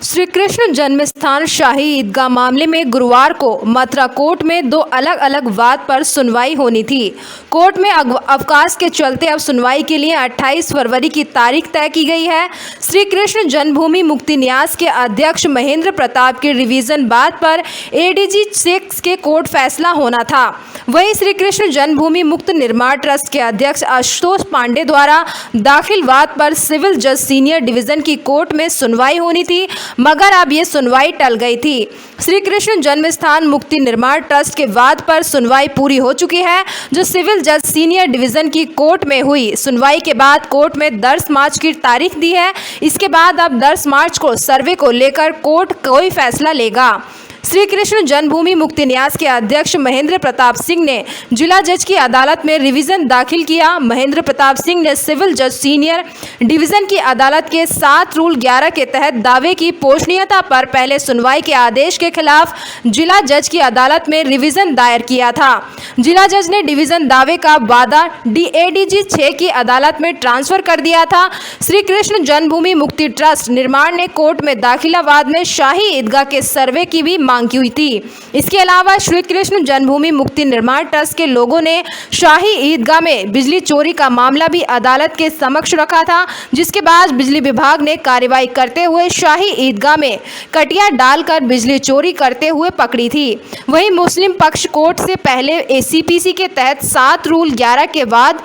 श्री कृष्ण जन्मस्थान शाही ईदगाह मामले में गुरुवार को मथुरा कोर्ट में दो अलग अलग वाद पर सुनवाई होनी थी। कोर्ट में अवकाश के चलते अब सुनवाई के लिए 28 फरवरी की तारीख तय की गई है। श्री कृष्ण जन्मभूमि मुक्ति न्यास के अध्यक्ष महेंद्र प्रताप के रिवीजन बात पर एडीजी 6 के कोर्ट फैसला होना था। वहीं श्री कृष्ण जन्मभूमि मुक्त निर्माण ट्रस्ट के अध्यक्ष आशुतोष पांडे द्वारा दाखिल वाद पर सिविल जज सीनियर डिवीजन की कोर्ट में सुनवाई होनी थी, मगर अब ये सुनवाई टल गई थी। श्री कृष्ण जन्मस्थान मुक्ति निर्माण ट्रस्ट के वाद पर सुनवाई पूरी हो चुकी है, जो सिविल जज सीनियर डिवीजन की कोर्ट में हुई। सुनवाई के बाद कोर्ट में 10 मार्च की तारीख दी है। इसके बाद अब 10 मार्च को सर्वे को लेकर कोर्ट कोई फैसला लेगा। श्री कृष्ण जन्मभूमि मुक्ति न्यास के अध्यक्ष महेंद्र प्रताप सिंह ने जिला जज की अदालत में रिवीजन दाखिल किया। महेंद्र प्रताप सिंह ने सिविल जज सीनियर डिवीजन की अदालत के 7 रूल 11 के तहत दावे की पोषणीयता पर पहले सुनवाई के आदेश के खिलाफ जिला जज की अदालत में रिवीजन दायर किया था। जिला जज ने डिवीजन दावे का वादा एडीजी 6 की अदालत में ट्रांसफर कर दिया था। श्री कृष्ण जन्मभूमि मुक्ति ट्रस्ट निर्माण ने कोर्ट में दाखिला वाद में शाही ईदगाह के सर्वे की भी मांग की हुई थी। इसके अलावा श्री कृष्ण जन्मभूमि मुक्ति निर्माण ट्रस्ट के लोगों ने शाही ईदगाह में बिजली चोरी का मामला भी अदालत के समक्ष रखा था, जिसके बाद बिजली विभाग ने कार्रवाई करते हुए शाही ईदगाह में कटिया डालकर बिजली चोरी करते हुए पकड़ी थी। वहीं मुस्लिम पक्ष कोर्ट से पहले एसीपीसी के तहत 7 रूल 11 के बाद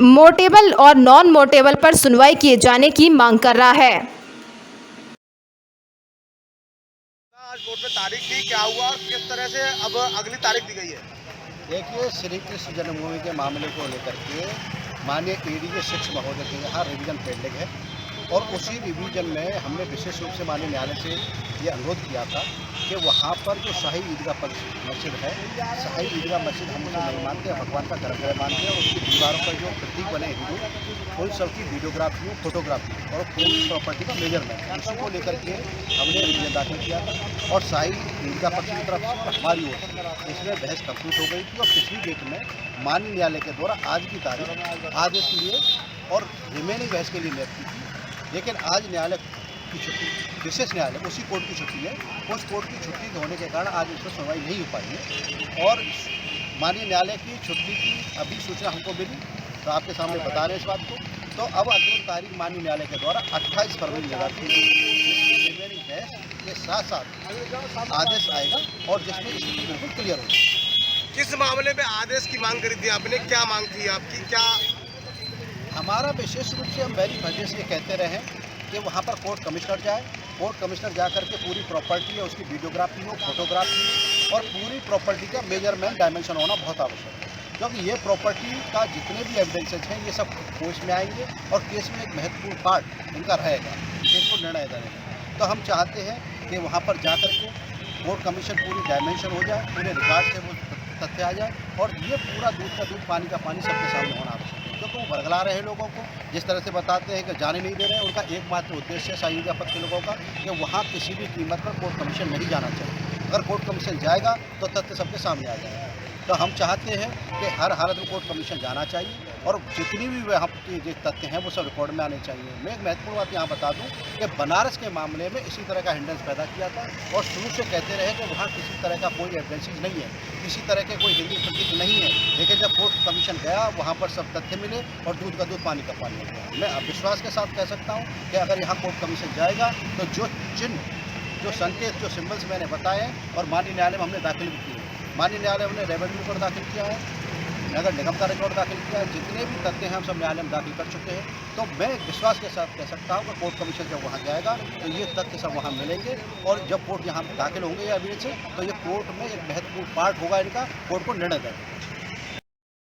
मोटेबल और नॉन मोटेबल पर सुनवाई किए जाने की मांग कर रहा है। आज कोर्ट में तारीख दी, क्या हुआ और किस तरह से अब अगली तारीख दी गई है? देखिए, श्री कृष्ण जन्मभूमि के मामले को लेकर के माननीय एडीजी 6 महोदय के यहाँ रिवीजन पेंडिंग है और उसी रिवीजन में हमने विशेष रूप से माननीय न्यायालय से ये अनुरोध किया था कि वहाँ पर जो शाही ईदगाह मस्जिद है, शाही ईदगाह मस्जिद हम उसे नहीं मानते, भगवान का गर्भगृह मानते हैं और उसकी दीवारों पर जो प्रतीक बने हिंदू, उन सब की वीडियोग्राफी हो, फोटोग्राफी और पूरी प्रॉपर्टी का मेजरमेंट, इसी को लेकर के हमने रिवीजन दाखिल किया था। और शाही ईदगाह पक्ष की तरफ से हमारी ओर से इसमें बहस कंप्लीट हो गई थी और पिछली डेट में माननीय न्यायालय के द्वारा आज की तारीख आदेश लिए और रिमेनिंग बहस के लिए नियुक्त की थी। लेकिन आज न्यायालय की छुट्टी, विशेष न्यायालय उसी कोर्ट की छुट्टी है, उस कोर्ट की छुट्टी होने के कारण आज इस पर सुनवाई नहीं हो पाई है और माननीय न्यायालय की छुट्टी की अभी सूचना हमको मिली तो आपके सामने बता रहे हैं इस बात को। तो अब अगली तारीख माननीय न्यायालय के द्वारा 28 फरवरी निर्धारित की गई। रिमेनिंग बहस के साथ साथ आदेश आएगा और जिसमें स्थिति बिल्कुल क्लियर होगी। किस मामले में आदेश की मांग करी थी आपने? क्या मांग थी आपकी? क्या हमारा विशेष रूप से हम पहली वजह से ये कहते रहे कि वहाँ पर कोर्ट कमिश्नर जाए, कोर्ट कमिश्नर जा करके पूरी प्रॉपर्टी है उसकी वीडियोग्राफी हो, फोटोग्राफी हो और पूरी प्रॉपर्टी का मेजरमेंट डायमेंशन होना बहुत आवश्यक है, क्योंकि ये प्रॉपर्टी का जितने भी एविडेंसेज हैं ये सब केस में आएंगे और केस में एक महत्वपूर्ण पार्ट इनका रहेगा केस को निर्णय देने का। तो हम चाहते हैं कि वहाँ पर जा करके कोर्ट कमीशन पूरी डायमेंशन हो जाए, पूरे रिकॉर्ड से वो तथ्य आ जाए और ये पूरा दूध का दूध पानी का पानी सबके सामने होना आवश्यक है, क्योंकि वो बरगला रहे हैं लोगों को, जिस तरह से बताते हैं कि जाने नहीं दे रहे हैं। उनका एकमात्र उद्देश्य है शाही ईदगाह पक्ष के लोगों का कि वहाँ किसी भी कीमत पर कोर्ट कमीशन नहीं जाना चाहिए। अगर कोर्ट कमीशन जाएगा तो तथ्य सबके सामने आ जाएगा। तो हम चाहते हैं कि हर हालत में कोर्ट कमीशन जाना चाहिए और जितनी भी वहाँ के जो तथ्य हैं वो सब रिकॉर्ड में आने चाहिए। मैं एक महत्वपूर्ण बात यहाँ बता दूँ कि बनारस के मामले में इसी तरह का हिंड्रेंस पैदा किया था और शुरू से कहते रहे कि वहाँ किसी तरह का कोई एविडेंसेस नहीं है, किसी तरह के कोई हिंदी प्रतीक नहीं है। लेकिन जब कोर्ट कमीशन गया वहाँ पर सब तथ्य मिले और दूध का दूध पानी का पानी हो गया। मैं अब विश्वास के साथ कह सकता हूँ कि अगर यहाँ कोर्ट कमीशन जाएगा तो जो चिन्ह, जो संकेत, जो सिम्बल्स मैंने बताए हैं और माननीय न्यायालय में हमने दाखिल भी किए, माननीय न्यायालय में रेवेन्यू रिकॉर्ड दाखिल किया है, नगर निगम का रिकॉर्ड दाखिल किया है, जितने भी तथ्य हैं हम सब न्यायालय में दाखिल कर चुके हैं। तो मैं विश्वास के साथ कह सकता हूँ कि कोर्ट कमीशन जब वहाँ जाएगा तो ये तथ्य सब वहाँ मिलेंगे और जब कोर्ट यहाँ दाखिल होंगे या अभी से तो ये कोर्ट में एक महत्वपूर्ण पार्ट होगा इनका, कोर्ट को निर्णय देगा।